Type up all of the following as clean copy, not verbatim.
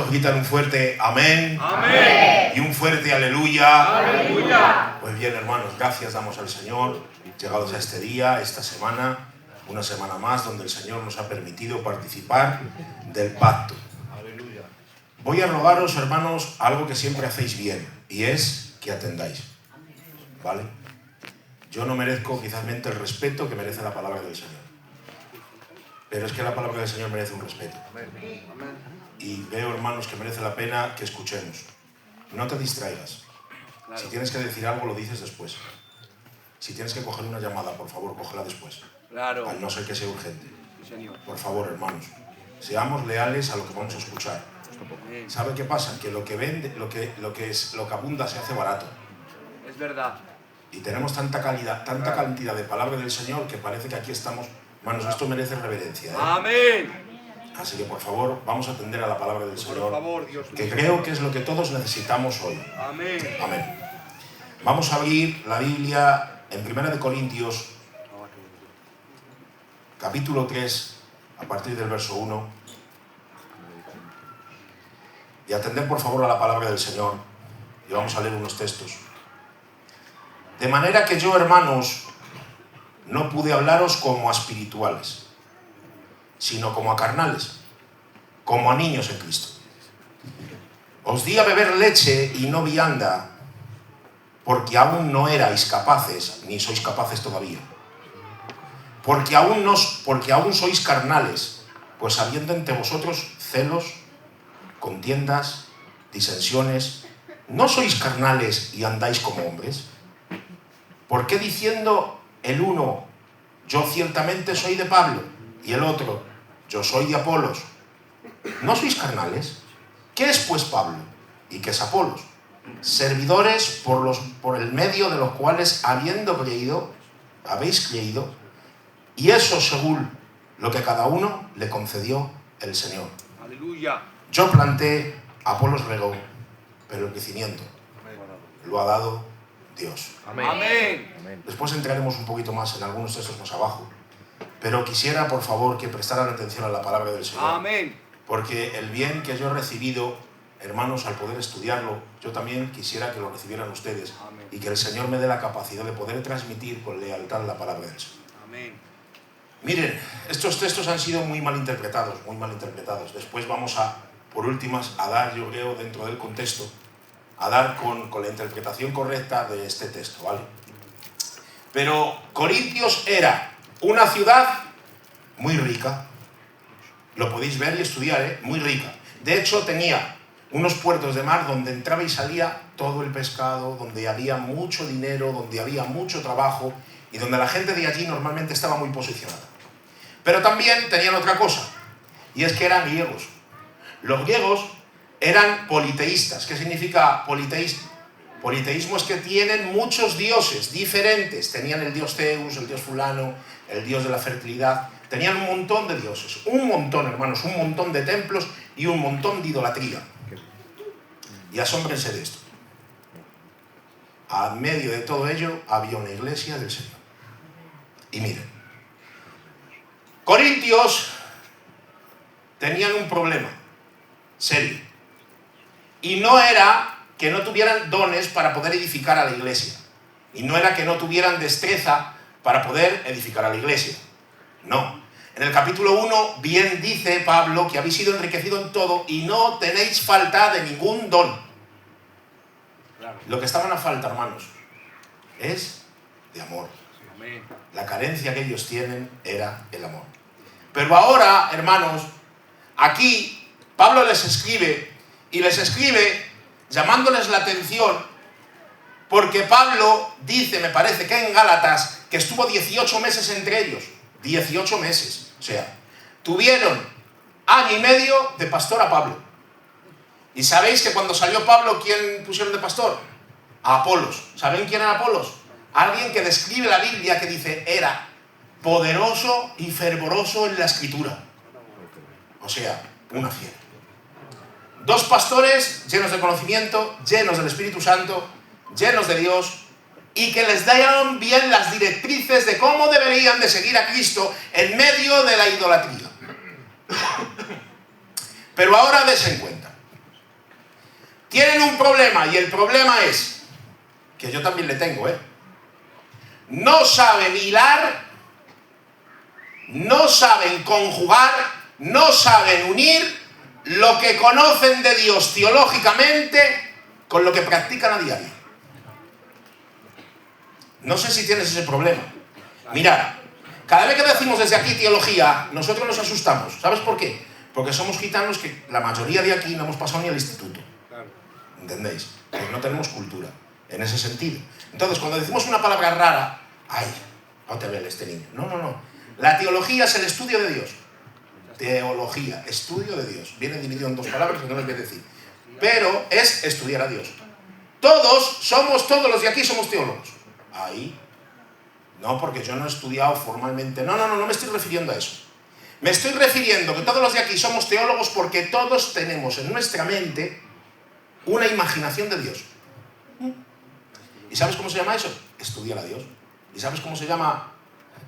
Gritan un fuerte amén. Amén. Y un fuerte aleluya. Aleluya. Pues bien, hermanos, gracias damos al Señor, llegados a este día, esta semana, una semana más donde el Señor nos ha permitido participar del pacto. Aleluya. Voy a rogaros, hermanos, algo que siempre hacéis bien, y es que atendáis. ¿Vale? Yo no merezco quizás el respeto que merece la palabra del Señor. Pero es que la palabra del Señor merece un respeto. Y veo, hermanos, que merece la pena que escuchemos. No te distraigas. Claro. Si tienes que decir algo, lo dices después. Si tienes que coger una llamada, por favor, cógela después. Claro. Al no ser que sea urgente. Sí, Señor. Por favor, hermanos, seamos leales a lo que vamos a escuchar. Amén. ¿Sabe qué pasa? Que lo que vende, lo que abunda se hace barato. Es verdad. Y tenemos tanta calidad, tanta cantidad de palabra del Señor que parece que aquí estamos. Hermanos, esto merece reverencia, ¿eh? Amén. Así que, por favor, vamos a atender a la palabra del Señor, Por favor, Dios que mío. creo que es lo que todos necesitamos hoy. Amén. Amén. Vamos a abrir la Biblia en 1 Corintios, capítulo 3, a partir del verso 1. Y atender, por favor, a la palabra del Señor. Y vamos a leer unos textos. De manera que yo, hermanos, no pude hablaros como a espirituales, sino como a carnales, como a niños en Cristo. Os di a beber leche y no vianda, porque aún no erais capaces, ni sois capaces todavía. Porque aún sois carnales, pues habiendo entre vosotros celos, contiendas, disensiones, ¿no sois carnales y andáis como hombres? ¿Por qué diciendo el uno, yo ciertamente soy de Pablo, y el otro, yo soy de Apolos? ¿No sois carnales? ¿Qué es pues Pablo? ¿Y qué es Apolos? Servidores por el medio de los cuales, habiendo creído, habéis creído, y eso según lo que cada uno le concedió el Señor. Aleluya. Yo planté, Apolos regó, pero el crecimiento lo ha dado Dios. Amén. Amén. Después entraremos un poquito más en algunos textos más abajo, pero quisiera, por favor, que prestaran atención a la palabra del Señor. Amén. Porque el bien que yo he recibido, hermanos, al poder estudiarlo, yo también quisiera que lo recibieran ustedes. Amén. Y que el Señor me dé la capacidad de poder transmitir con lealtad la palabra del Señor. Amén. Miren, estos textos han sido muy mal interpretados, muy mal interpretados. Después vamos a, por últimas, a dar, yo creo, dentro del contexto, a dar con la interpretación correcta de este texto, ¿vale? Pero Corintios era una ciudad muy rica. Lo podéis ver y estudiar, ¿eh? Muy rica. De hecho, tenía unos puertos de mar donde entraba y salía todo el pescado, donde había mucho dinero, donde había mucho trabajo y donde la gente de allí normalmente estaba muy posicionada. Pero también tenían otra cosa, y es que eran griegos. Los griegos eran politeístas. ¿Qué significa politeísmo? Politeísmo es que tienen muchos dioses diferentes. Tenían el dios Zeus, el dios fulano, el dios de la fertilidad. Tenían un montón de dioses, un montón, hermanos, un montón de templos y un montón de idolatría. Y asómbrense de esto. A medio de todo ello había una iglesia del Señor. Y miren, Corintios tenían un problema serio. Y no era que no tuvieran dones para poder edificar a la iglesia. Y no era que no tuvieran destreza para poder edificar a la iglesia. No. En el capítulo 1 bien dice Pablo que habéis sido enriquecidos en todo y no tenéis falta de ningún don. Claro. Lo que estaban a falta, hermanos, es de amor. Amén. La carencia que ellos tienen era el amor. Pero ahora, hermanos, aquí Pablo les escribe, y les escribe llamándoles la atención, porque Pablo dice, me parece que en Gálatas, que estuvo 18 meses entre ellos. 18 meses. O sea, tuvieron año y medio de pastor a Pablo. ¿Y sabéis que cuando salió Pablo, quién pusieron de pastor? A Apolos. ¿Saben quién era Apolos? Alguien que describe la Biblia que dice, era poderoso y fervoroso en la escritura. O sea, una fiera. Dos pastores llenos de conocimiento, llenos del Espíritu Santo, llenos de Dios, y que les dieron bien las directrices de cómo deberían de seguir a Cristo en medio de la idolatría. Pero ahora dense en cuenta, tienen un problema, y el problema es, que yo también le tengo, no saben hilar, no saben conjugar, no saben unir lo que conocen de Dios teológicamente con lo que practican a diario. No sé si tienes ese problema. Mirad, cada vez que decimos desde aquí teología, nosotros nos asustamos. ¿Sabes por qué? Porque somos gitanos que la mayoría de aquí no hemos pasado ni al instituto. ¿Entendéis? Pues no tenemos cultura en ese sentido. Entonces, cuando decimos una palabra rara, ¡ay! No te vele este niño. No, no, no. La teología es el estudio de Dios. Teología, estudio de Dios. Viene dividido en dos palabras que no les voy a decir. Pero es estudiar a Dios. Todos los de aquí somos teólogos. Ahí. No, porque yo no he estudiado formalmente. No me estoy refiriendo a eso. Me estoy refiriendo que todos los de aquí somos teólogos porque todos tenemos en nuestra mente una imaginación de Dios. ¿Y sabes cómo se llama eso? Estudiar a Dios. ¿Y sabes cómo se llama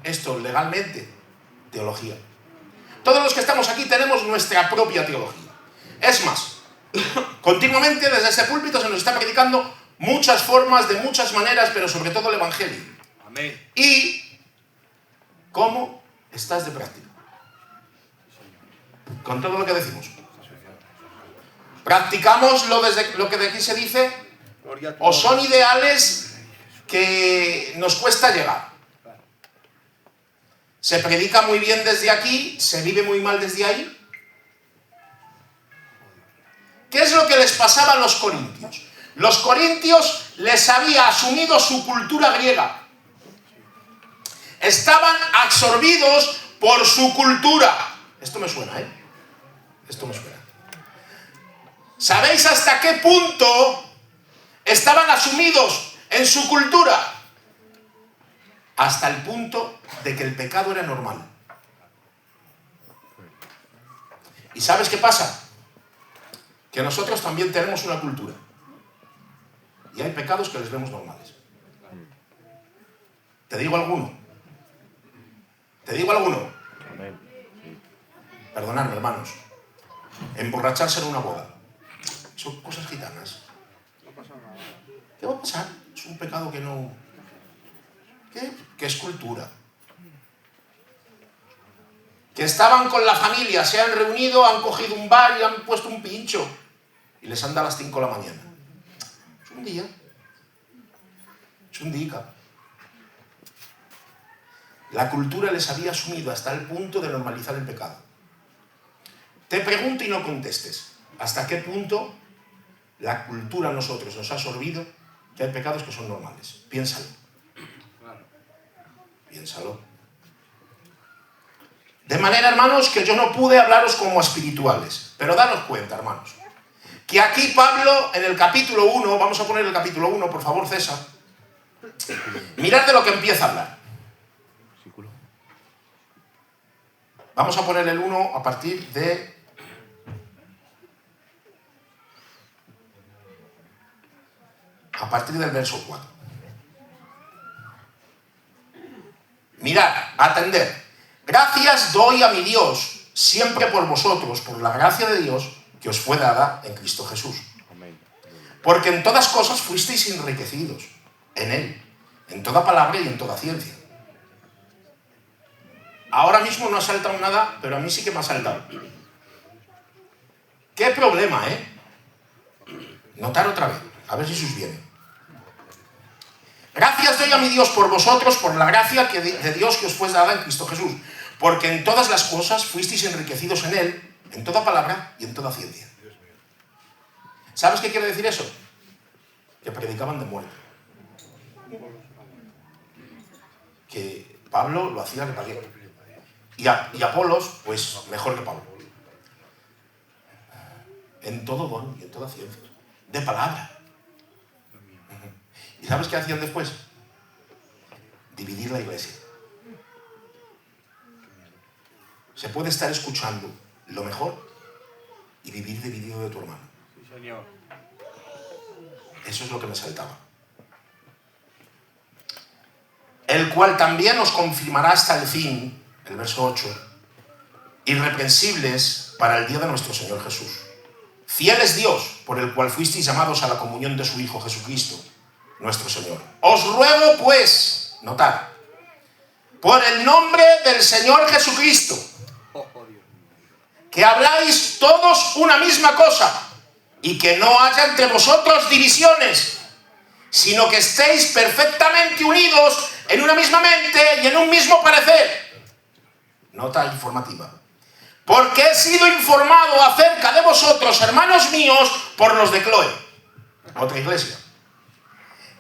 esto legalmente? Teología. Todos los que estamos aquí tenemos nuestra propia teología. Es más, continuamente desde ese púlpito se nos está predicando muchas formas, de muchas maneras, pero sobre todo el Evangelio. Amén. ¿Y cómo estás de práctica? Con todo lo que decimos. ¿Practicamos lo que de aquí se dice? ¿O son ideales que nos cuesta llegar? ¿Se predica muy bien desde aquí? ¿Se vive muy mal desde ahí? ¿Qué es lo que les pasaba a los corintios? Los corintios les había asumido su cultura griega. Estaban absorbidos por su cultura. Esto me suena, Esto me suena. ¿Sabéis hasta qué punto estaban asumidos en su cultura? Hasta el punto de que el pecado era normal. ¿Y sabes qué pasa? Que nosotros también tenemos una cultura. Y hay pecados que les vemos normales. ¿Te digo alguno? Perdonadme, hermanos. Emborracharse en una boda. Son cosas gitanas. ¿Qué va a pasar? Es un pecado que no... que es cultura. Que estaban con la familia, se han reunido, han cogido un bar y han puesto un pincho. Y les han dado a las 5 de la mañana. Es un día. Es un día. La cultura les había asumido hasta el punto de normalizar el pecado. Te pregunto y no contestes. ¿Hasta qué punto la cultura a nosotros nos ha absorbido que hay pecados que son normales? Piénsalo. Piénsalo. De manera, hermanos, que yo no pude hablaros como espirituales. Pero daros cuenta, hermanos, que aquí Pablo, en el capítulo 1, vamos a poner el capítulo 1, por favor, César. Mirad de lo que empieza a hablar. Vamos a poner el 1 a partir del verso 4. Mirad, atended. Gracias doy a mi Dios siempre por vosotros, por la gracia de Dios que os fue dada en Cristo Jesús. Porque en todas cosas fuisteis enriquecidos en Él, en toda palabra y en toda ciencia. Ahora mismo no ha saltado nada, pero a mí sí que me ha saltado. ¿Qué problema, Notar otra vez, a ver si sus viene. Gracias doy a mi Dios por vosotros, por la gracia de Dios que os fue dada en Cristo Jesús. Porque en todas las cosas fuisteis enriquecidos en Él, en toda palabra y en toda ciencia. ¿Sabes qué quiere decir eso? Que predicaban de muerte. Que Pablo lo hacía de palier. Y Apolos, pues mejor que Pablo. En todo don y en toda ciencia. De palabra. ¿Y sabes qué hacían después? Dividir la iglesia. Se puede estar escuchando lo mejor y vivir dividido de tu hermano. Sí, Señor. Eso es lo que me saltaba. El cual también os confirmará hasta el fin, el verso 8, irreprensibles para el día de nuestro Señor Jesús. Fiel es Dios, por el cual fuisteis llamados a la comunión de su Hijo Jesucristo, nuestro Señor. Os ruego, pues, notad, por el nombre del Señor Jesucristo, que habláis todos una misma cosa, y que no haya entre vosotros divisiones, sino que estéis perfectamente unidos en una misma mente y en un mismo parecer. Nota informativa. Porque he sido informado acerca de vosotros, hermanos míos, por los de Cloe, otra iglesia,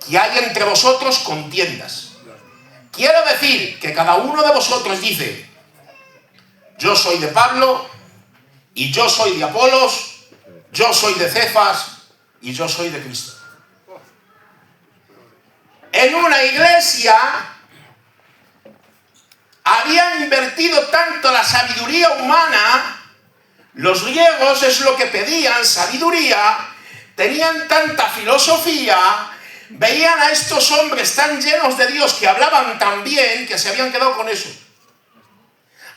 que hay entre vosotros contiendas. Quiero decir que cada uno de vosotros dice: yo soy de Pablo, y yo soy de Apolos, yo soy de Cefas, y yo soy de Cristo. En una iglesia habían invertido tanto la sabiduría humana, los griegos es lo que pedían, sabiduría, tenían tanta filosofía, veían a estos hombres tan llenos de Dios que hablaban tan bien que se habían quedado con eso.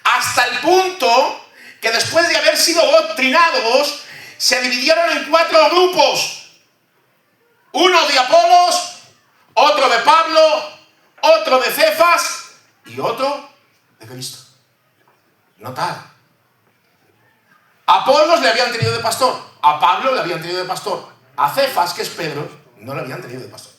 Hasta el punto que después de haber sido doctrinados, se dividieron en 4 grupos. Uno de Apolos, otro de Pablo, otro de Cefas y otro de Cristo. Notad. A Apolos le habían tenido de pastor, a Pablo le habían tenido de pastor, a Cefas, que es Pedro, no le habían tenido de pastor.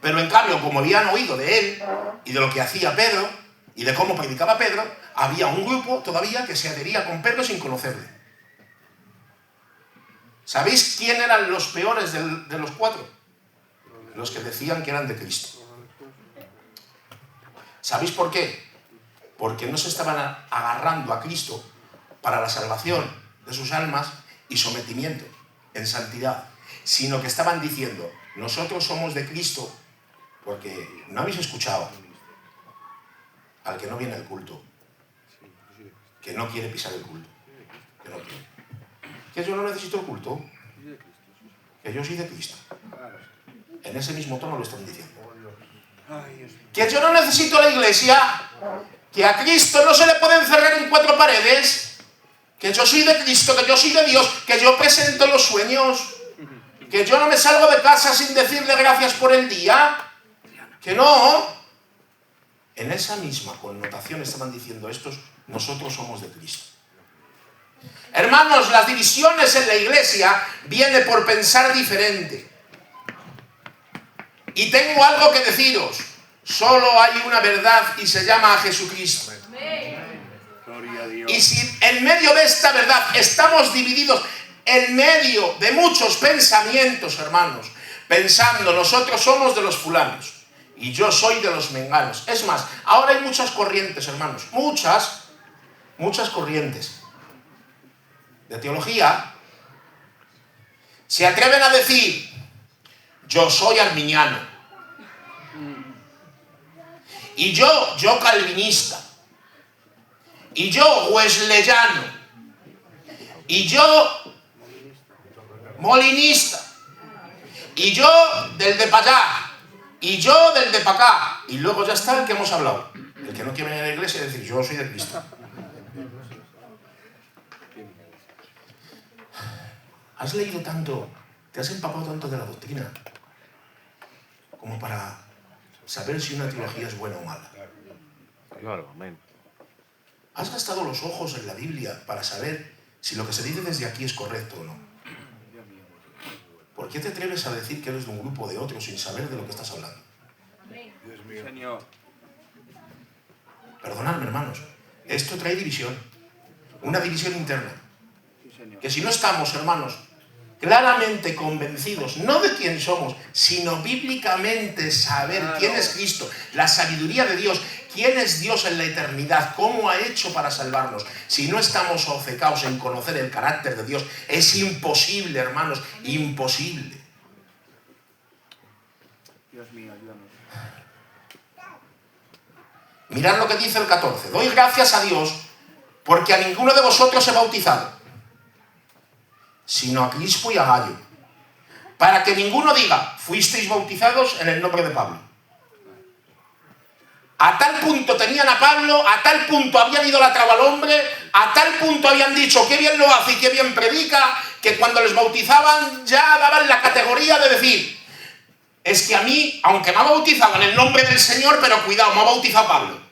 Pero en cambio, como habían oído de él y de lo que hacía Pedro y de cómo predicaba Pedro, había un grupo todavía que se adhería con Pedro sin conocerle. ¿Sabéis quién eran los peores de los 4? Los que decían que eran de Cristo. ¿Sabéis por qué? Porque no se estaban agarrando a Cristo para la salvación de sus almas y sometimiento en santidad, sino que estaban diciendo: nosotros somos de Cristo porque no habéis escuchado al que no viene al culto, que no quiere pisar el culto, que no quiere. Que yo no necesito el culto, que yo soy de Cristo. En ese mismo tono lo están diciendo. Que yo no necesito la iglesia, que a Cristo no se le puede encerrar en 4 paredes, que yo soy de Cristo, que yo soy de Dios, que yo presento los sueños, que yo no me salgo de casa sin decirle gracias por el día, que no. En esa misma connotación estaban diciendo estos: nosotros somos de Cristo. Hermanos, las divisiones en la iglesia vienen por pensar diferente. Y tengo algo que deciros: solo hay una verdad y se llama Jesucristo. Y si en medio de esta verdad estamos divididos, en medio de muchos pensamientos, hermanos, pensando nosotros somos de los fulanos y yo soy de los menganos. Es más, ahora hay muchas corrientes, hermanos, muchas corrientes de teología se atreven a decir: yo soy arminiano, y yo calvinista, y yo wesleyano, y yo molinista, y yo del de para allá, y yo del de para acá. Y luego ya está el que hemos hablado, el que no quiere venir a la iglesia y decir: yo soy de Cristo. Has leído tanto, te has empapado tanto de la doctrina como para saber si una teología es buena o mala. Claro, amén. ¿Has gastado los ojos en la Biblia para saber si lo que se dice desde aquí es correcto o no? ¿Por qué te atreves a decir que eres de un grupo o de otro sin saber de lo que estás hablando? Dios mío. Señor. Perdonadme, hermanos, esto trae división, una división interna. Sí, señor. Que si no estamos, hermanos, claramente convencidos, no de quién somos, sino bíblicamente saber quién es Cristo, la sabiduría de Dios, quién es Dios en la eternidad, cómo ha hecho para salvarnos. Si no estamos obcecados en conocer el carácter de Dios, es imposible, hermanos, imposible. Dios mío, ayúdanos. Mirad lo que dice el 14. Doy gracias a Dios porque a ninguno de vosotros he bautizado, sino a Crispo y a Gallo, para que ninguno diga: fuisteis bautizados en el nombre de Pablo. A tal punto tenían a Pablo, a tal punto habían idolatrado al hombre, a tal punto habían dicho qué bien lo hace y qué bien predica, que cuando les bautizaban ya daban la categoría de decir: es que a mí, aunque me ha bautizado en el nombre del Señor, pero cuidado, me ha bautizado Pablo.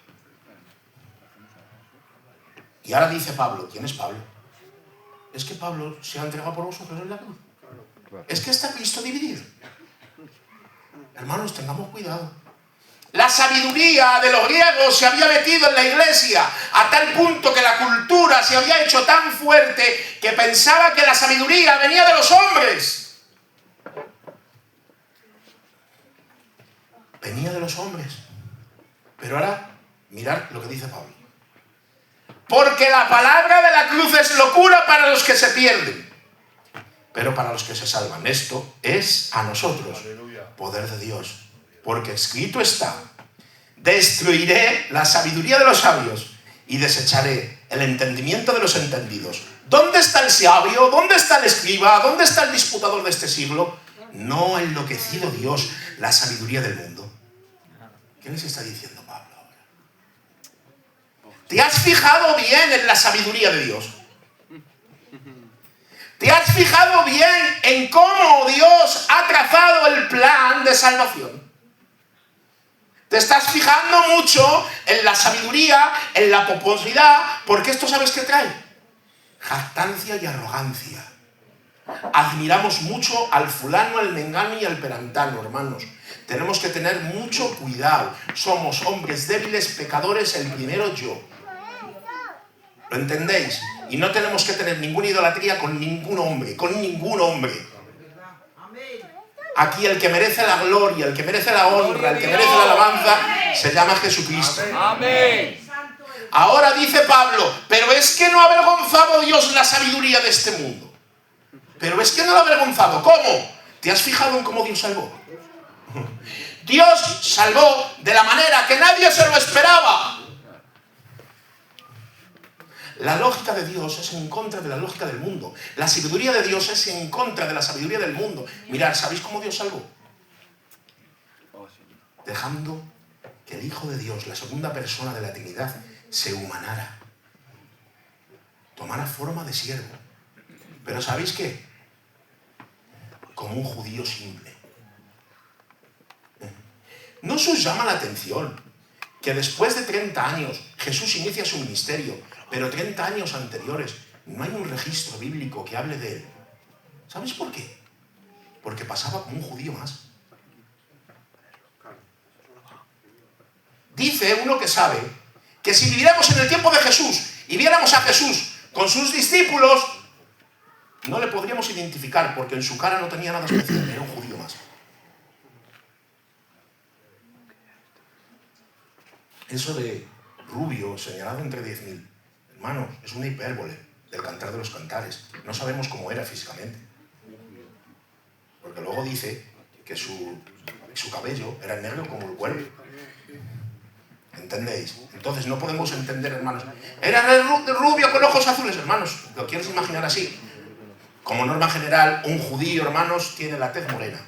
Y ahora dice Pablo, ¿quién es Pablo? Es que Pablo se ha entregado por vosotros en la cruz. Es que está Cristo dividido. Hermanos, tengamos cuidado. La sabiduría de los griegos se había metido en la iglesia a tal punto que la cultura se había hecho tan fuerte que pensaba que la sabiduría venía de los hombres. Venía de los hombres. Pero ahora, mirad lo que dice Pablo. Porque la palabra de la cruz es locura para los que se pierden, pero para los que se salvan. Esto es a nosotros poder de Dios. Porque escrito está: destruiré la sabiduría de los sabios y desecharé el entendimiento de los entendidos. ¿Dónde está el sabio? ¿Dónde está el escriba? ¿Dónde está el disputador de este siglo? No ha enloquecido Dios la sabiduría del mundo. ¿Qué les está diciendo Pablo ahora? ¿Te has fijado bien en la sabiduría de Dios? ¿Te has fijado bien en cómo Dios ha trazado el plan de salvación? Te estás fijando mucho en la sabiduría, en la pomposidad, porque esto, ¿sabes qué trae? Jactancia y arrogancia. Admiramos mucho al fulano, al mengano y al perantano, hermanos. Tenemos que tener mucho cuidado. Somos hombres débiles, pecadores, el primero yo. ¿Lo entendéis? Y no tenemos que tener ninguna idolatría con ningún hombre, con ningún hombre. Aquí el que merece la gloria, el que merece la honra, el que merece la alabanza, se llama Jesucristo. Amén. Ahora dice Pablo, pero es que no ha avergonzado Dios la sabiduría de este mundo. Pero es que no lo ha avergonzado. ¿Cómo? ¿Te has fijado en cómo Dios salvó? Dios salvó de la manera que nadie se lo esperaba. La lógica de Dios es en contra de la lógica del mundo. La sabiduría de Dios es en contra de la sabiduría del mundo. Mirad, ¿sabéis cómo Dios salvó? Dejando que el Hijo de Dios, la segunda persona de la Trinidad, se humanara. Tomara forma de siervo. Pero ¿sabéis qué? Como un judío simple. ¿No os llama la atención que después de 30 años Jesús inicia su ministerio, pero 30 años anteriores no hay un registro bíblico que hable de él? ¿Sabéis por qué? Porque pasaba como un judío más. Dice uno que sabe que si viviéramos en el tiempo de Jesús y viéramos a Jesús con sus discípulos, no le podríamos identificar porque en su cara no tenía nada especial, era un judío más. Eso de rubio señalado entre 10.000, hermanos, es una hipérbole del Cantar de los Cantares. No sabemos cómo era físicamente. Porque luego dice que su cabello era negro como el cuerpo. ¿Entendéis? Entonces no podemos entender, hermanos. Era rubio con ojos azules, hermanos. ¿Lo quieres imaginar así? Como norma general, un judío, hermanos, tiene la tez morena.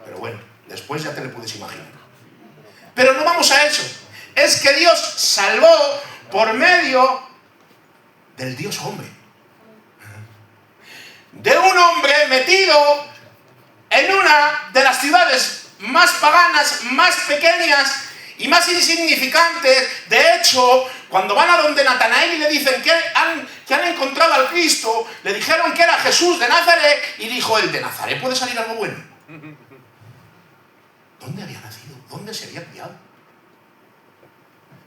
Pero bueno, después ya te lo puedes imaginar. Pero no vamos a eso. Es que Dios salvó por medio del Dios hombre. De un hombre metido en una de las ciudades más paganas, más pequeñas y más insignificantes. De hecho, cuando van a donde Natanael y le dicen que han encontrado al Cristo, le dijeron que era Jesús de Nazaret y dijo él: ¿de Nazaret puede salir algo bueno? ¿Dónde había nacido? ¿Dónde se había criado?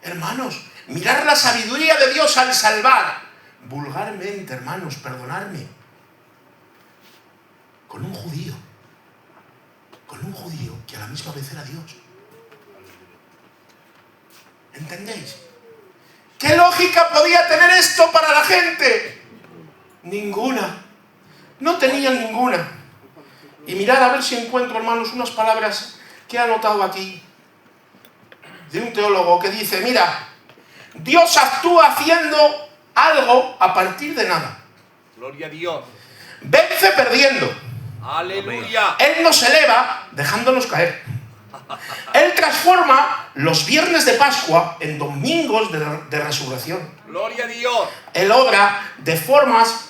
Hermanos, mirar la sabiduría de Dios al salvar. Vulgarmente, hermanos, perdonadme. Con un judío que a la misma vez era Dios. ¿Entendéis? ¿Qué lógica podía tener esto para la gente? Ninguna. No tenían ninguna. Y mirad a ver si encuentro, hermanos, unas palabras que he anotado aquí de un teólogo que dice: mira, Dios actúa haciendo algo a partir de nada. Gloria a Dios. Vence perdiendo. Aleluya. Él nos eleva dejándonos caer. Él transforma los viernes de Pascua en domingos de resurrección. Gloria a Dios. Él obra de formas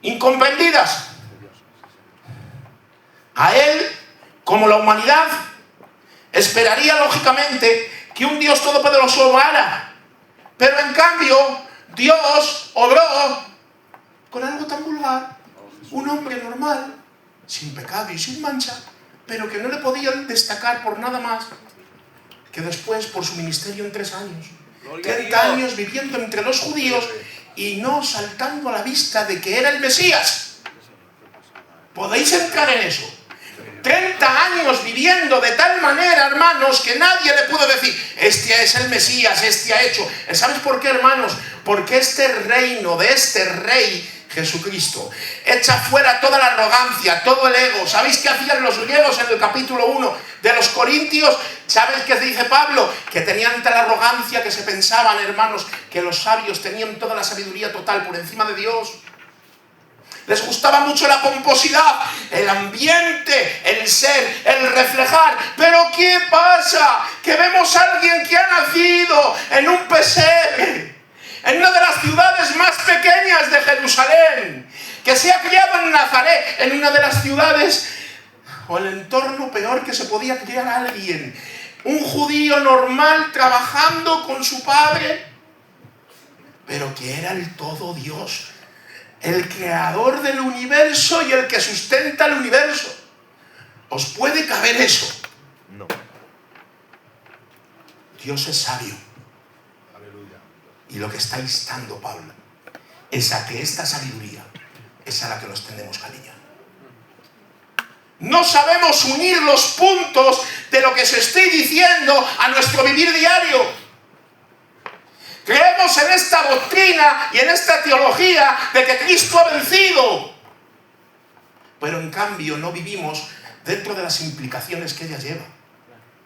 incomprendidas. A él, como la humanidad, esperaría lógicamente que un Dios todopoderoso obrara. Pero en cambio, Dios obró con algo tan vulgar. Un hombre normal, sin pecado y sin mancha, pero que no le podían destacar por nada más que después por su ministerio en 3 años. 30 años viviendo entre los judíos y no saltando a la vista de que era el Mesías. ¿Podéis entrar en eso? 30 años viviendo de tal manera, hermanos, que nadie le pudo decir, este es el Mesías, este ha hecho. ¿Sabes por qué, hermanos? Porque este reino de este rey Jesucristo echa fuera toda la arrogancia, todo el ego. ¿Sabéis qué hacían los griegos en el capítulo 1 de los Corintios? ¿Sabes qué dice Pablo? Que tenían tal arrogancia que se pensaban, hermanos, que los sabios tenían toda la sabiduría total por encima de Dios. Les gustaba mucho la pomposidad, el ambiente, el ser, el reflejar. Pero ¿qué pasa? Que vemos a alguien que ha nacido en un pesebre, en una de las ciudades más pequeñas de Jerusalén, que se ha criado en Nazaret, en una de las ciudades o el entorno peor que se podía criar a alguien. Un judío normal trabajando con su padre, pero que era el todo Dios, el creador del universo y el que sustenta el universo. ¿Os puede caber eso? No. Dios es sabio. Y lo que está instando Pablo es a que esta sabiduría es a la que nos tenemos que alinear. No sabemos unir los puntos de lo que se estoy diciendo a nuestro vivir diario. Creemos en esta doctrina y en esta teología de que Cristo ha vencido. Pero en cambio no vivimos dentro de las implicaciones que ella lleva.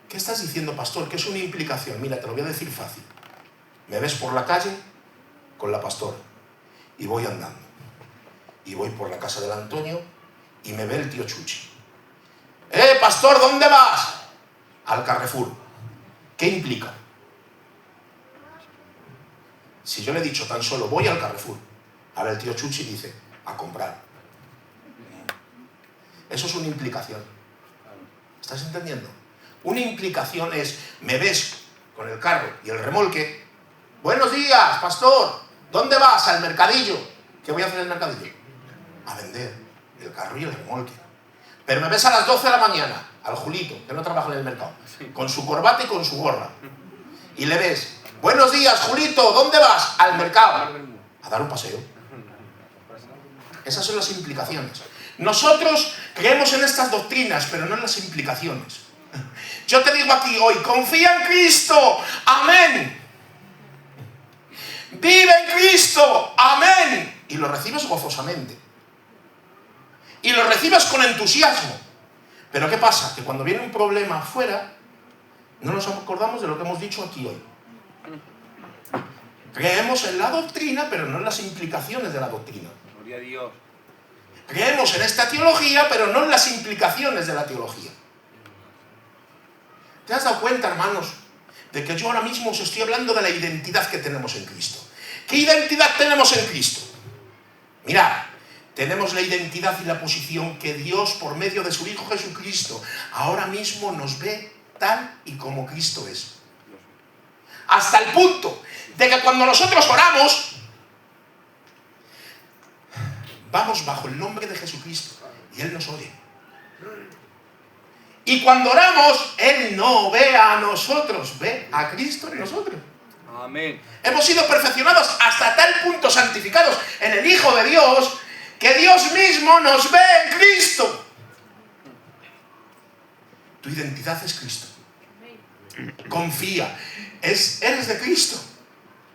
¿Qué estás diciendo, pastor? ¿Qué es una implicación? Mira, te lo voy a decir fácil. Me ves por la calle con la pastora y voy andando. Y voy por la casa del Antonio y me ve el tío Chuchi. Pastor, ¿dónde vas? Al Carrefour. ¿Qué implica? Si yo le he dicho tan solo voy al Carrefour, ahora el tío Chuchi dice a comprar. Eso es una implicación. ¿Estás entendiendo? Una implicación es, me ves con el carro y el remolque. Buenos días, pastor. ¿Dónde vas? Al mercadillo. ¿Qué voy a hacer en el mercadillo? A vender el carro y el remolque. Pero me ves a las 12 de la mañana, al Julito, que no trabaja en el mercado, con su corbata y con su gorra. Y le ves, buenos días, Julito, ¿dónde vas? Al mercado. A dar un paseo. Esas son las implicaciones. Nosotros creemos en estas doctrinas, pero no en las implicaciones. Yo te digo aquí hoy, confía en Cristo. Amén. Vive en Cristo. Amén. Y lo recibes gozosamente. Y lo recibes con entusiasmo. Pero ¿qué pasa? Que cuando viene un problema afuera, no nos acordamos de lo que hemos dicho aquí hoy. Creemos en la doctrina, pero no en las implicaciones de la doctrina. Gloria a Dios. Creemos en esta teología, pero no en las implicaciones de la teología. ¿Te has dado cuenta, hermanos, de que yo ahora mismo os estoy hablando de la identidad que tenemos en Cristo? ¿Qué identidad tenemos en Cristo? Mirad, tenemos la identidad y la posición que Dios, por medio de su Hijo Jesucristo, ahora mismo nos ve tal y como Cristo es. Hasta el punto de que cuando nosotros oramos, vamos bajo el nombre de Jesucristo y Él nos oye. Y cuando oramos, Él no ve a nosotros, ve a Cristo en nosotros. Amén. Hemos sido perfeccionados hasta tal punto, santificados en el Hijo de Dios, que Dios mismo nos ve en Cristo. Tu identidad es Cristo. Confía. Eres de Cristo.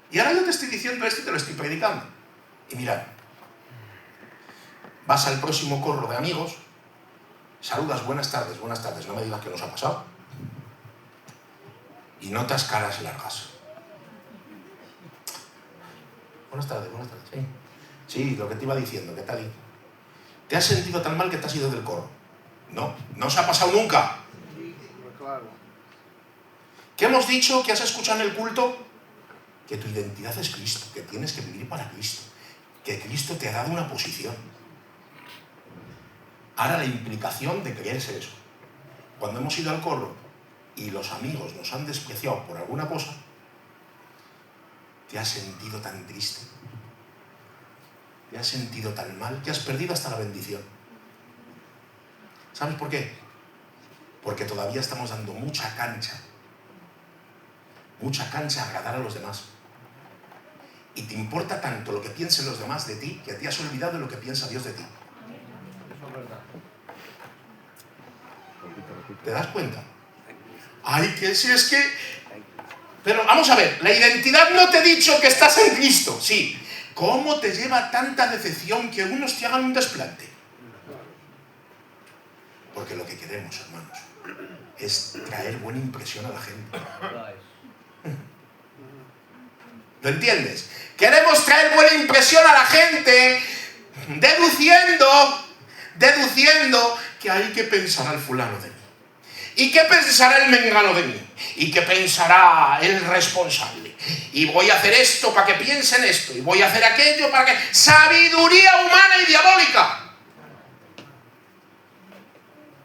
Y ahora yo te estoy diciendo esto y te lo estoy predicando. Y mirad, vas al próximo corro de amigos, saludas, buenas tardes, no me digas qué nos ha pasado. Y notas caras largas. Buenas tardes, sí. Sí, lo que te iba diciendo, ¿qué tal? ¿Te has sentido tan mal que te has ido del coro? No, no os ha pasado nunca. ¿Qué hemos dicho? ¿Qué has escuchado en el culto? Que tu identidad es Cristo, que tienes que vivir para Cristo, que Cristo te ha dado una posición. Ahora la implicación de creerse eso. Cuando hemos ido al corro y los amigos nos han despreciado por alguna cosa, te has sentido tan triste, te has sentido tan mal, que has perdido hasta la bendición. ¿Sabes por qué? Porque todavía estamos dando mucha cancha a agradar a los demás. Y te importa tanto lo que piensen los demás de ti, que te has olvidado de lo que piensa Dios de ti. ¿Te das cuenta? Ay, que si es que... Pero vamos a ver, la identidad no te he dicho que estás en Cristo, sí. ¿Cómo te lleva tanta decepción que unos te hagan un desplante? Porque lo que queremos, hermanos, es traer buena impresión a la gente. ¿Lo entiendes? Queremos traer buena impresión a la gente, deduciendo que hay que pensar al fulano de mí. ¿Y qué pensará el mengano de mí? ¿Y qué pensará el responsable? Y voy a hacer esto para que piensen esto, y voy a hacer aquello para que... Sabiduría humana y diabólica.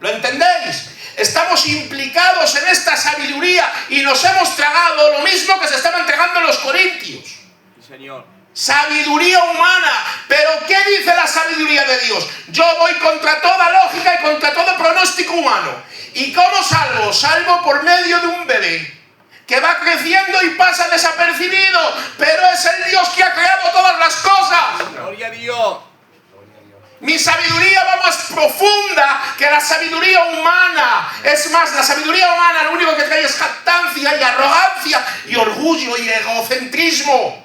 ¿Lo entendéis? Estamos implicados en esta sabiduría y nos hemos tragado lo mismo que se estaban tragando los corintios. Sí, Señor. Sabiduría humana. ¿Pero qué dice la sabiduría de Dios? Yo voy contra toda lógica y contra todo pronóstico humano. ¿Y cómo salvo? Salvo por medio de un bebé que va creciendo y pasa desapercibido, pero es el Dios que ha creado todas las cosas. Gloria a Dios. Mi sabiduría va más profunda que la sabiduría humana. Es más, la sabiduría humana lo único que trae es jactancia y arrogancia y orgullo y egocentrismo.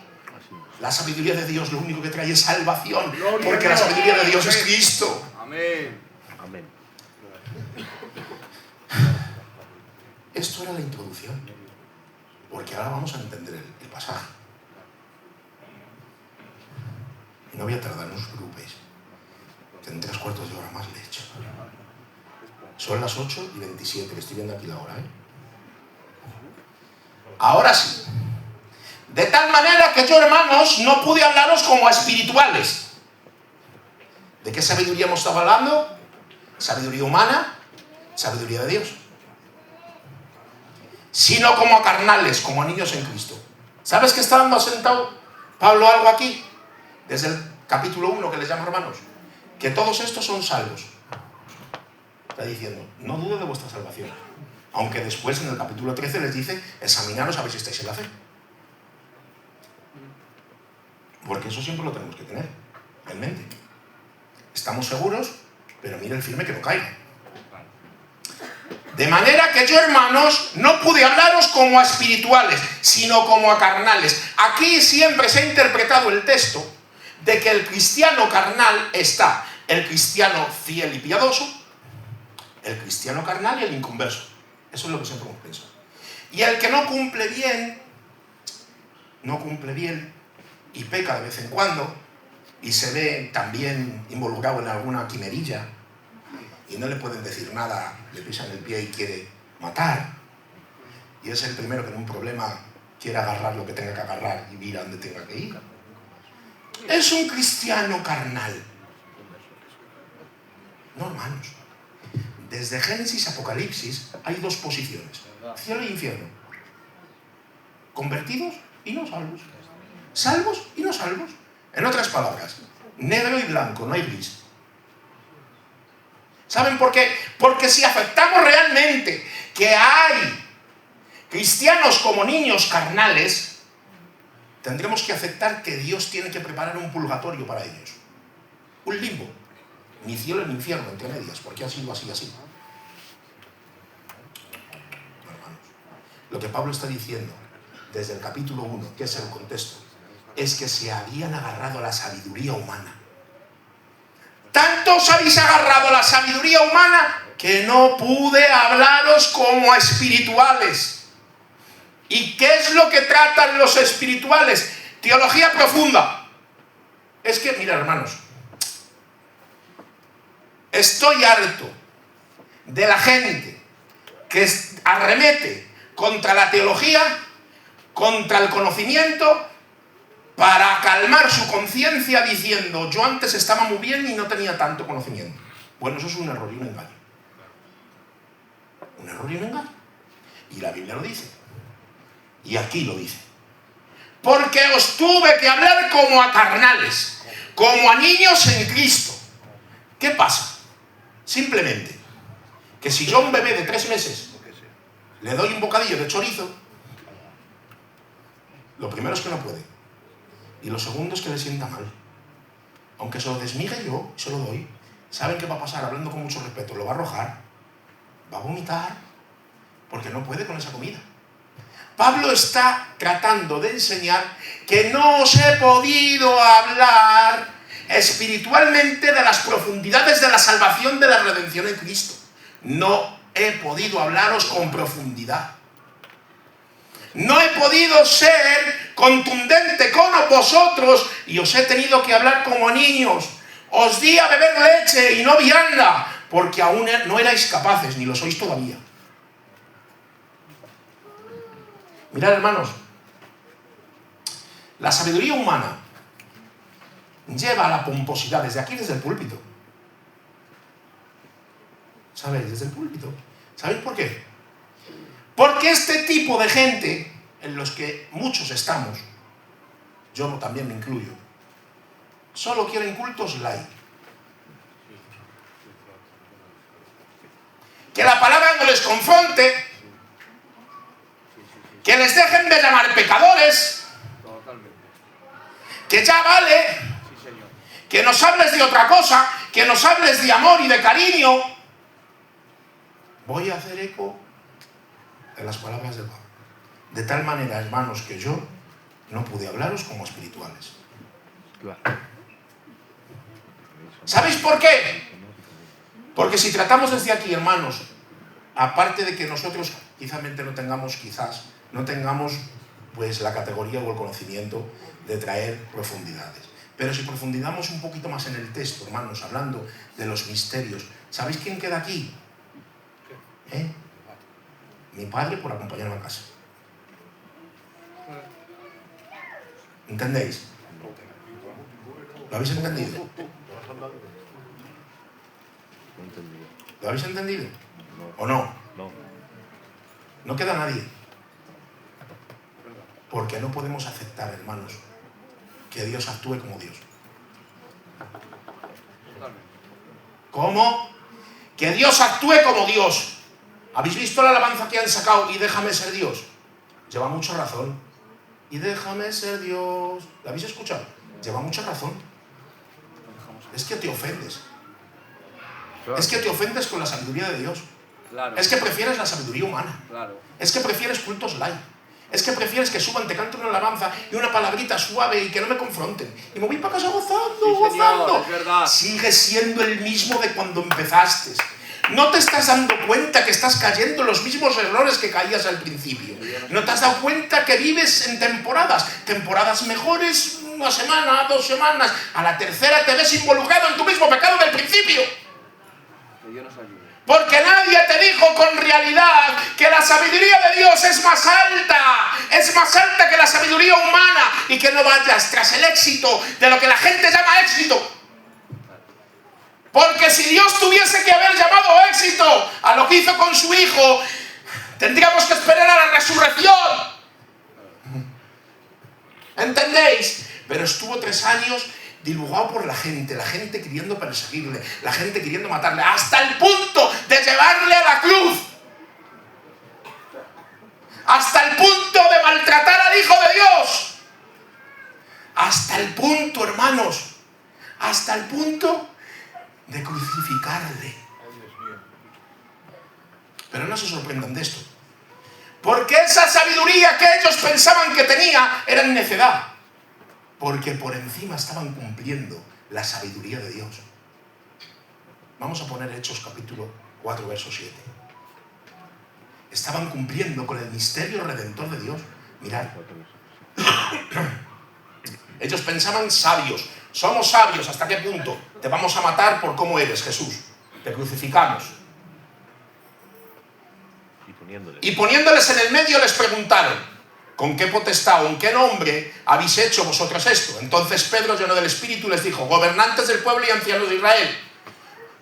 La sabiduría de Dios lo único que trae es salvación, porque la sabiduría de Dios es Cristo. Amén. Amén. Esto era la introducción, porque ahora vamos a entender el pasaje. Y no voy a tardar, no os preocupéis. En 3/4 de hora más le he hecho. Son las 8:27, que estoy viendo aquí la hora, ¿eh? Ahora sí. De tal manera que yo, hermanos, no pude hablaros como a espirituales. ¿De qué sabiduría hemos estado hablando? Sabiduría humana, sabiduría de Dios. Sino como a carnales, como a niños en Cristo. ¿Sabes que está dando asentado Pablo algo aquí? Desde el capítulo 1 que les llama hermanos. Que todos estos son salvos. Está diciendo, no dude de vuestra salvación. Aunque después en el capítulo 13 les dice, examinaros a ver si estáis en la fe. Porque eso siempre lo tenemos que tener en mente. Estamos seguros, pero mira el firme que no caiga. De manera que yo, hermanos, no pude hablaros como a espirituales, sino como a carnales. Aquí siempre se ha interpretado el texto de que el cristiano carnal está el cristiano fiel y piadoso, el cristiano carnal y el inconverso. Eso es lo que siempre hemos pensado. Y el que no cumple bien y peca de vez en cuando y se ve también involucrado en alguna quimerilla y no le pueden decir nada, le pisan el pie y quiere matar, y es el primero que en un problema quiere agarrar lo que tenga que agarrar y ir a donde tenga que ir. Es un cristiano carnal. No, hermanos. Desde Génesis a Apocalipsis hay dos posiciones: cielo e infierno. Convertidos y no salvos. Salvos y no salvos. En otras palabras, negro y blanco, no hay gris. ¿Saben por qué? Porque si aceptamos realmente que hay cristianos como niños carnales, tendremos que aceptar que Dios tiene que preparar un purgatorio para ellos. Un limbo. Ni cielo ni infierno, entre medias, porque ha sido así. Hermanos, lo que Pablo está diciendo desde el capítulo 1, que es el contexto, es que se habían agarrado a la sabiduría humana. Tanto os habéis agarrado a la sabiduría humana que no pude hablaros como a espirituales. ¿Y qué es lo que tratan los espirituales? Teología profunda. Es que, mira, hermanos, estoy harto de la gente que arremete contra la teología, contra el conocimiento, para calmar su conciencia diciendo: yo antes estaba muy bien y no tenía tanto conocimiento. Bueno, eso es un error y un engaño. Un error y un engaño. Y la Biblia lo dice. Y aquí lo dice. Porque os tuve que hablar como a carnales, como a niños en Cristo. ¿Qué pasa? Simplemente que si yo a un bebé de 3 meses le doy un bocadillo de chorizo, lo primero es que no puede. Y lo segundo es que le sienta mal. Aunque se lo desmigue yo, se lo doy. ¿Saben qué va a pasar? Hablando con mucho respeto, lo va a arrojar, va a vomitar, porque no puede con esa comida. Pablo está tratando de enseñar que no os he podido hablar espiritualmente de las profundidades de la salvación, de la redención en Cristo. No he podido hablaros con profundidad. No he podido ser contundente con vosotros y os he tenido que hablar como a niños. Os di a beber leche y no vianda, porque aún no erais capaces, ni lo sois todavía. Mirad, hermanos, la sabiduría humana lleva a la pomposidad desde aquí, desde el púlpito. ¿Sabéis? Desde el púlpito. ¿Sabéis por qué? Porque este tipo de gente, en los que muchos estamos, yo también me incluyo, solo quieren cultos light. Que la palabra no les confronte, que les dejen de llamar pecadores, que ya vale, que nos hables de otra cosa, que nos hables de amor y de cariño. Voy a hacer eco de las palabras de Pablo. De tal manera, hermanos, que yo no pude hablaros como espirituales. ¿Sabéis por qué? Porque si tratamos desde aquí, hermanos, aparte de que nosotros no tengamos pues la categoría o el conocimiento de traer profundidades. Pero si profundizamos un poquito más en el texto, hermanos, hablando de los misterios, ¿sabéis quién queda aquí? Mi padre por acompañarme a casa. ¿Entendéis? ¿Lo habéis entendido? ¿Lo habéis entendido? ¿O no? No queda nadie. Porque no podemos aceptar, hermanos, que Dios actúe como Dios. ¿Cómo? Que Dios actúe como Dios. ¿Habéis visto la alabanza que han sacado? Y déjame ser Dios. Lleva mucha razón. Y déjame ser Dios. ¿La habéis escuchado? Lleva mucha razón. Es que te ofendes. Es que te ofendes con la sabiduría de Dios. Es que prefieres la sabiduría humana. Es que prefieres cultos light. Es que prefieres que suban, te canten una alabanza y una palabrita suave y que no me confronten. Y me voy para casa gozando, gozando. Es verdad. Sigues siendo el mismo de cuando empezaste. No te estás dando cuenta que estás cayendo en los mismos errores que caías al principio. No te has dado cuenta que vives en temporadas mejores, 1 semana, 2 semanas. A la tercera te ves involucrado en tu mismo pecado del principio. Porque nadie te dijo con realidad que la sabiduría de Dios es más alta que la sabiduría humana, y que no vayas tras el éxito de lo que la gente llama éxito. Porque si Dios tuviese que haber llamado éxito a lo que hizo con su Hijo, tendríamos que esperar a la resurrección. ¿Entendéis? Pero estuvo 3 años divulgado por la gente queriendo perseguirle, la gente queriendo matarle, hasta el punto de llevarle a la cruz, hasta el punto de maltratar al Hijo de Dios, hasta el punto, hermanos, hasta el punto de crucificarle. Pero no se sorprendan de esto, porque esa sabiduría que ellos pensaban que tenía era necedad. Porque por encima estaban cumpliendo la sabiduría de Dios. Vamos a poner Hechos capítulo 4, verso 7. Estaban cumpliendo con el misterio redentor de Dios. Mirad. Ellos pensaban sabios. Somos sabios, ¿hasta qué punto? Te vamos a matar por cómo eres, Jesús. Te crucificamos. Y poniéndoles en el medio les preguntaron: ¿con qué potestad o en qué nombre habéis hecho vosotros esto? Entonces Pedro, lleno del Espíritu, les dijo: gobernantes del pueblo y ancianos de Israel,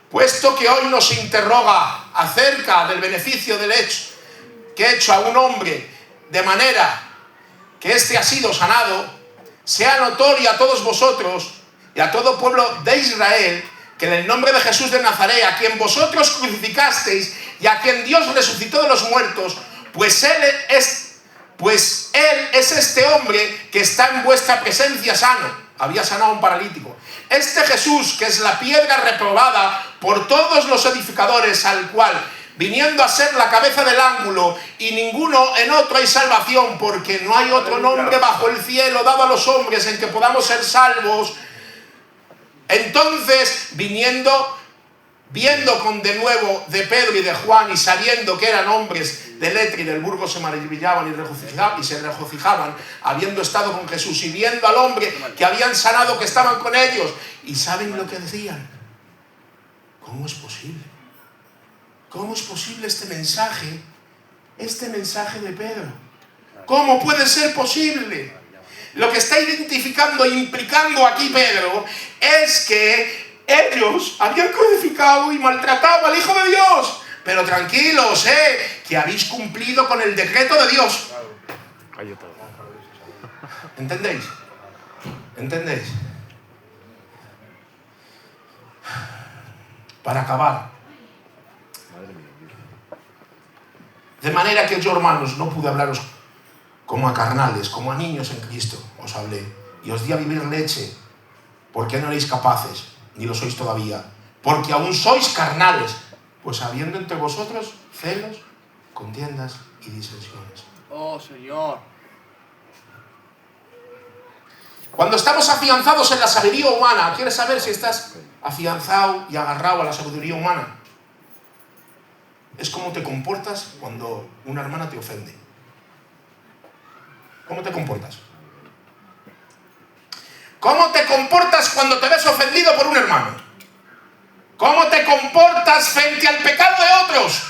puesto que hoy nos interroga acerca del beneficio del hecho que he hecho a un hombre, de manera que éste ha sido sanado, sea notorio a todos vosotros y a todo pueblo de Israel que en el nombre de Jesús de Nazaret, a quien vosotros crucificasteis y a quien Dios resucitó de los muertos, pues él es este hombre que está en vuestra presencia sano. Había sanado a un paralítico. Este Jesús, que es la piedra reprobada por todos los edificadores, al cual, viniendo a ser la cabeza del ángulo, y ninguno en otro hay salvación, porque no hay otro nombre bajo el cielo dado a los hombres en que podamos ser salvos. Entonces, viendo con de nuevo de Pedro y de Juan, y sabiendo que eran hombres de letra y del burgo, se maravillaban y se regocijaban, habiendo estado con Jesús, y viendo al hombre que habían sanado, que estaban con ellos. ¿Y saben lo que decían? ¿Cómo es posible? ¿Cómo es posible este mensaje de Pedro? ¿Cómo puede ser posible? Lo que está identificando e implicando aquí Pedro es que ellos habían crucificado y maltratado al Hijo de Dios. Pero tranquilos, que habéis cumplido con el decreto de Dios. ¿Entendéis? ¿Entendéis? Para acabar. De manera que yo, hermanos, no pude hablaros como a carnales, como a niños en Cristo os hablé, y os di a vivir leche, porque no erais capaces, ni lo sois todavía, porque aún sois carnales, pues habiendo entre vosotros celos, contiendas y disensiones. Oh, Señor. Cuando estamos afianzados en la sabiduría humana, ¿quieres saber si estás afianzado y agarrado a la sabiduría humana? Es cómo te comportas cuando una hermana te ofende. ¿Cómo te comportas? ¿Cómo te comportas cuando te ves ofendido por un hermano? ¿Cómo te comportas frente al pecado de otros?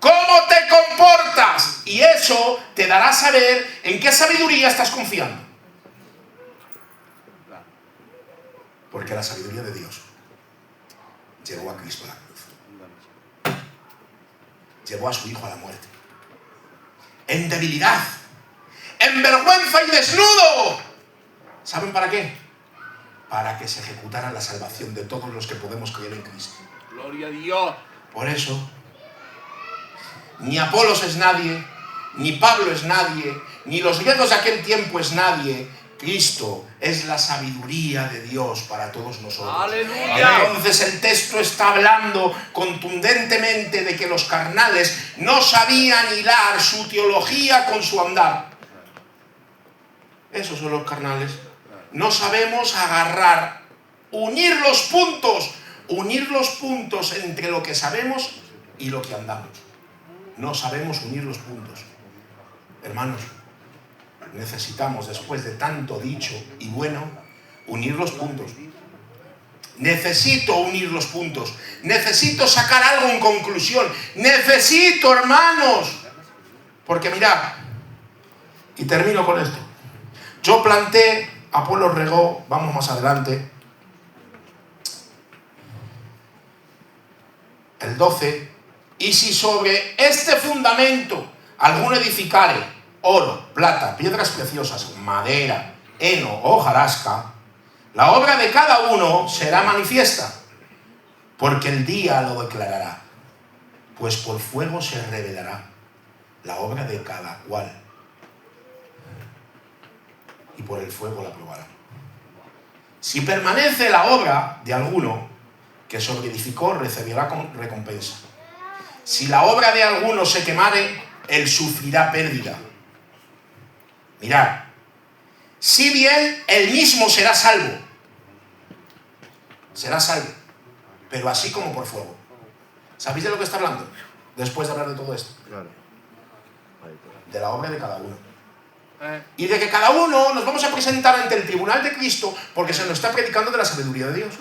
¿Cómo te comportas? Y eso te dará a saber en qué sabiduría estás confiando. Porque la sabiduría de Dios llevó a Cristo a la cruz. Llevó a su Hijo a la muerte. En debilidad, en vergüenza y desnudo. ¿Saben para qué? Para que se ejecutara la salvación de todos los que podemos creer en Cristo. Gloria a Dios. Por eso, ni Apolos es nadie, ni Pablo es nadie, ni los griegos de aquel tiempo es nadie. Cristo es la sabiduría de Dios para todos nosotros. ¡Aleluya! Entonces el texto está hablando contundentemente de que los carnales no sabían hilar su teología con su andar. Esos son los carnales. No sabemos agarrar, unir los puntos entre lo que sabemos y lo que andamos. No sabemos unir los puntos. Hermanos, necesitamos, después de tanto dicho y bueno, unir los puntos. Necesito unir los puntos. Necesito sacar algo en conclusión. Necesito, hermanos. Porque mirad, y termino con esto. Yo planté, Apolo regó, vamos más adelante. El 12. Y si sobre este fundamento alguno edificare oro, plata, piedras preciosas, madera, heno o hojarasca, la obra de cada uno será manifiesta, porque el día lo declarará, pues por fuego se revelará la obra de cada cual, y por el fuego la probará. Si permanece la obra de alguno que sobreedificó, recibirá recompensa. Si la obra de alguno se quemare, él sufrirá pérdida. Mirad, si bien él mismo será salvo, pero así como por fuego. ¿Sabéis de lo que está hablando? Después de hablar de todo esto. De la obra de cada uno. Y de que cada uno nos vamos a presentar ante el tribunal de Cristo porque se nos está predicando de la sabiduría de Dios.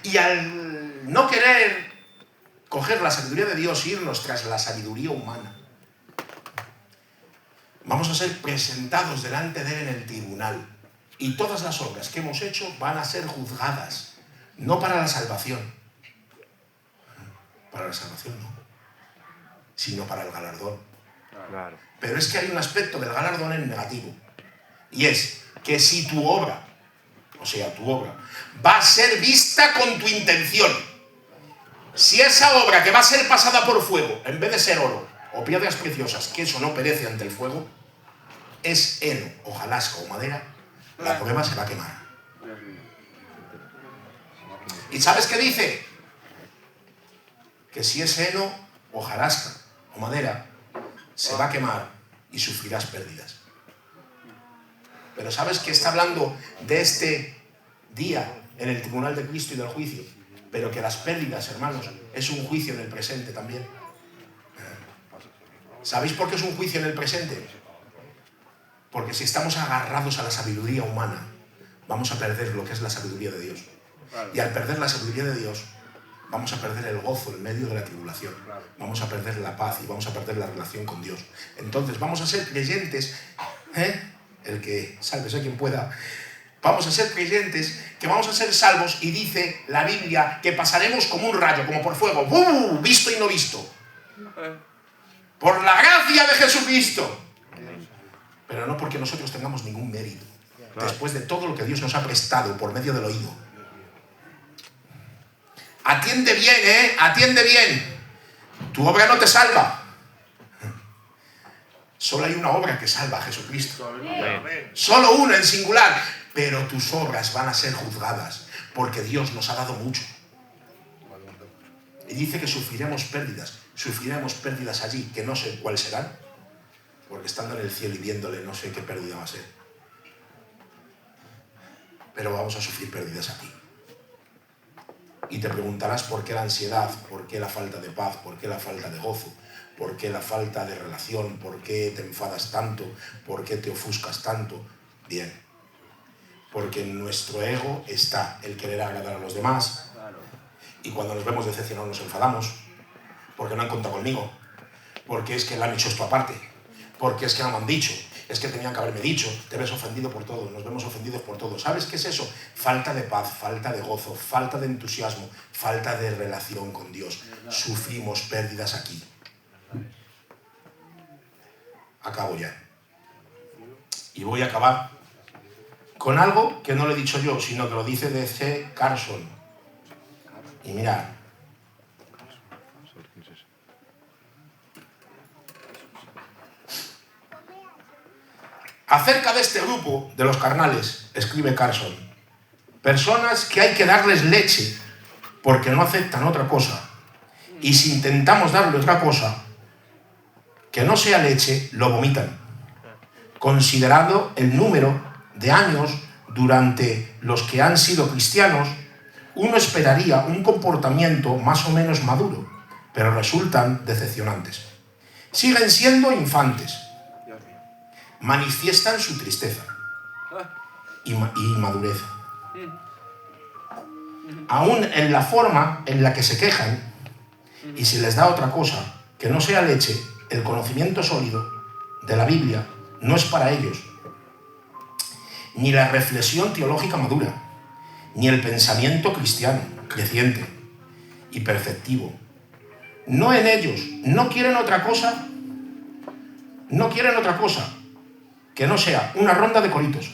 Y al no querer coger la sabiduría de Dios e irnos tras la sabiduría humana. Vamos a ser presentados delante de Él en el tribunal. Y todas las obras que hemos hecho van a ser juzgadas. No para la salvación. Para la salvación no. Sino para el galardón. Claro. Pero es que hay un aspecto del galardón en negativo. Y es que si tu obra, o sea, tu obra, va a ser vista con tu intención. Si esa obra que va a ser pasada por fuego, en vez de ser oro o piedras preciosas, que eso no perece ante el fuego, es heno, hojalasca o madera, la prueba se va a quemar. ¿Y sabes qué dice? Que si es heno, hojarasca o madera, se va a quemar y sufrirás pérdidas. Pero ¿sabes que está hablando de este día en el tribunal de Cristo y del juicio? Pero que las pérdidas, hermanos, es un juicio en el presente también. ¿Sabéis por qué es un juicio en el presente? Porque si estamos agarrados a la sabiduría humana, vamos a perder lo que es la sabiduría de Dios. Y al perder la sabiduría de Dios, vamos a perder el gozo en medio de la tribulación. Vamos a perder la paz y vamos a perder la relación con Dios. Entonces vamos a ser creyentes, el que sálvese quien pueda, vamos a ser creyentes, que vamos a ser salvos, y dice la Biblia que pasaremos como un rayo, como por fuego, visto y no visto. Por la gracia de Jesucristo. Pero no porque nosotros tengamos ningún mérito. Claro. Después de todo lo que Dios nos ha prestado por medio del oído. Atiende bien, atiende bien. Tu obra no te salva. Solo hay una obra que salva a Jesucristo. Solo una en singular. Pero tus obras van a ser juzgadas, porque Dios nos ha dado mucho. Y dice que sufriremos pérdidas allí, que no sé cuáles serán, porque estando en el cielo y viéndole no sé qué pérdida va a ser. Pero vamos a sufrir pérdidas aquí. Y te preguntarás por qué la ansiedad, por qué la falta de paz, por qué la falta de gozo, por qué la falta de relación, por qué te enfadas tanto, por qué te ofuscas tanto. Bien, porque en nuestro ego está el querer agradar a los demás, y cuando nos vemos decepcionados nos enfadamos, porque no han contado conmigo, porque es que le han hecho esto aparte, porque es que no me han dicho, es que tenían que haberme dicho. Te ves ofendido por todo, nos vemos ofendidos por todo. ¿Sabes qué es eso? Falta de paz, falta de gozo, falta de entusiasmo, falta de relación con Dios. Sufrimos pérdidas aquí. Acabo ya. Y voy a acabar con algo que no lo he dicho yo, sino que lo dice D.C. Carson. Y mirad. Acerca de este grupo de los carnales, escribe Carson, personas que hay que darles leche porque no aceptan otra cosa, y si intentamos darle otra cosa que no sea leche, lo vomitan, considerando el número de años durante los que han sido cristianos. Uno esperaría un comportamiento más o menos maduro, pero resultan decepcionantes. Siguen siendo infantes. Manifiestan su tristeza y madurez. Aún en la forma en la que se quejan, y si les da otra cosa que no sea leche, el conocimiento sólido de la Biblia no es para ellos. Ni la reflexión teológica madura, ni el pensamiento cristiano creciente y perceptivo. No en ellos. No quieren otra cosa que no sea una ronda de coritos,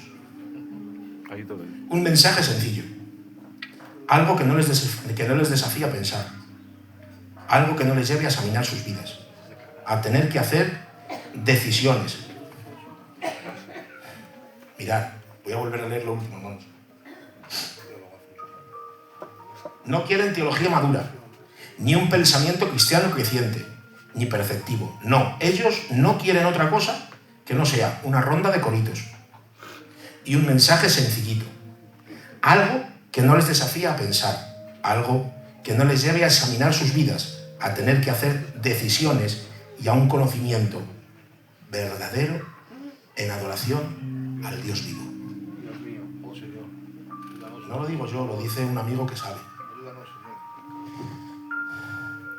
un mensaje sencillo, algo que no les desafía a pensar, algo que no les lleve a examinar sus vidas, a tener que hacer decisiones. Mirad, voy a volver a leer lo último, hermanos. No quieren teología madura, ni un pensamiento cristiano creciente, ni perceptivo. No, ellos no quieren otra cosa que no sea una ronda de coritos y un mensaje sencillito. Algo que no les desafía a pensar, algo que no les lleve a examinar sus vidas, a tener que hacer decisiones y a un conocimiento verdadero en adoración al Dios vivo. No lo digo yo, lo dice un amigo que sabe.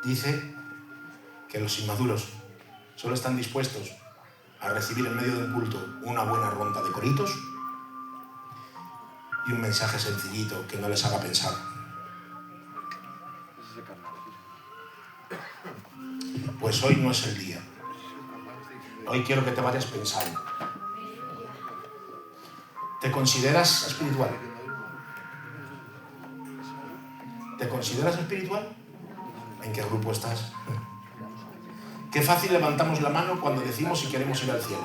dice que los inmaduros solo están dispuestos a recibir en medio de un culto una buena ronda de coritos y un mensaje sencillito que no les haga pensar. Pues hoy no es el día. Hoy quiero que te vayas pensando. ¿Te consideras espiritual? ¿Te consideras espiritual? ¿En qué grupo estás? Qué fácil levantamos la mano cuando decimos si queremos ir al cielo.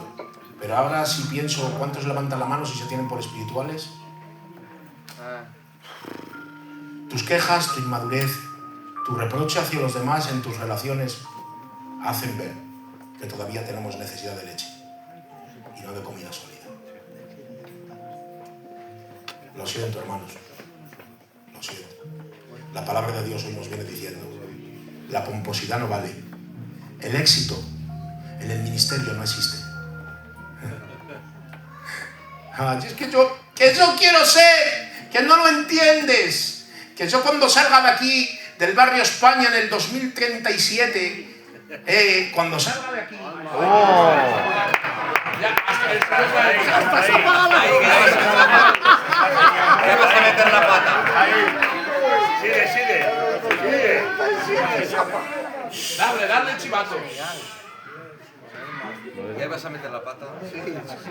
Pero ahora si pienso cuántos levantan la mano si se tienen por espirituales. Tus quejas, tu inmadurez, tu reproche hacia los demás en tus relaciones hacen ver que todavía tenemos necesidad de leche y no de comida sólida. Lo siento, hermanos. Lo siento. La palabra de Dios hoy nos viene diciendo: la pomposidad no vale. El éxito en el ministerio no existe. Es que yo quiero ser, que no lo entiendes. Que yo cuando salga de aquí, del barrio España en el 2037, cuando salga de aquí... Ya vas a meter la pata. Sigue. Dale el chivato. Ya vas a meter la pata. Sí,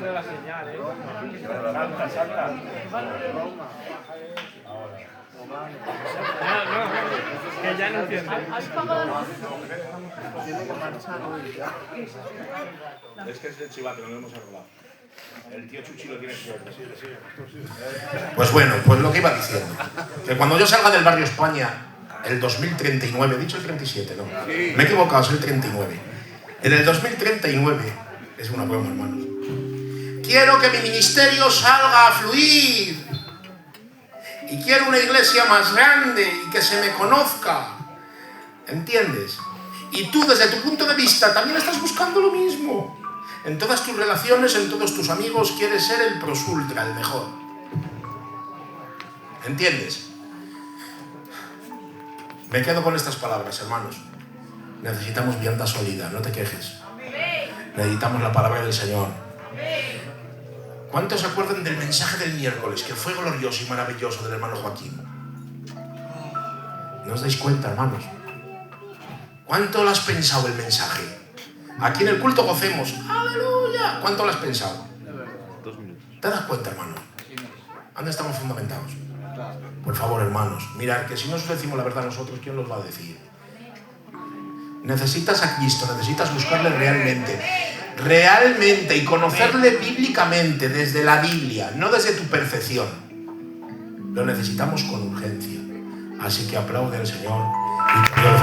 la señal, Salta. No, que ya no entiende. Es que es el chivato, no lo hemos arreglado. El tío Chuchi lo tiene suerte. Pues bueno, pues lo que iba diciendo. Que cuando yo salga del barrio España, el 2039, he dicho el 37, ¿no? Me he equivocado, es el 39. En el 2039, es una broma, hermanos. Quiero que mi ministerio salga a fluir. Y quiero una iglesia más grande y que se me conozca. ¿Entiendes? Y tú, desde tu punto de vista, también estás buscando lo mismo. En todas tus relaciones, en todos tus amigos, quieres ser el plus ultra, el mejor. ¿Entiendes? Me quedo con estas palabras, hermanos. Necesitamos vianda sólida, no te quejes. Necesitamos la palabra del Señor. ¿Cuántos se acuerdan del mensaje del miércoles, que fue glorioso y maravilloso, del hermano Joaquín? ¿No os dais cuenta, hermanos? ¿Cuánto lo has pensado el mensaje? Aquí en el culto gocemos. ¡Aleluya! ¿Cuánto lo has pensado? 2 minutos. ¿Te das cuenta, hermano? ¿Dónde estamos fundamentados? Por favor, hermanos, mirad que si no os decimos la verdad nosotros, ¿quién los va a decir? Necesitas a Cristo, necesitas buscarle realmente, y conocerle bíblicamente, desde la Biblia, no desde tu percepción. Lo necesitamos con urgencia. Así que aplaude al Señor y que Dios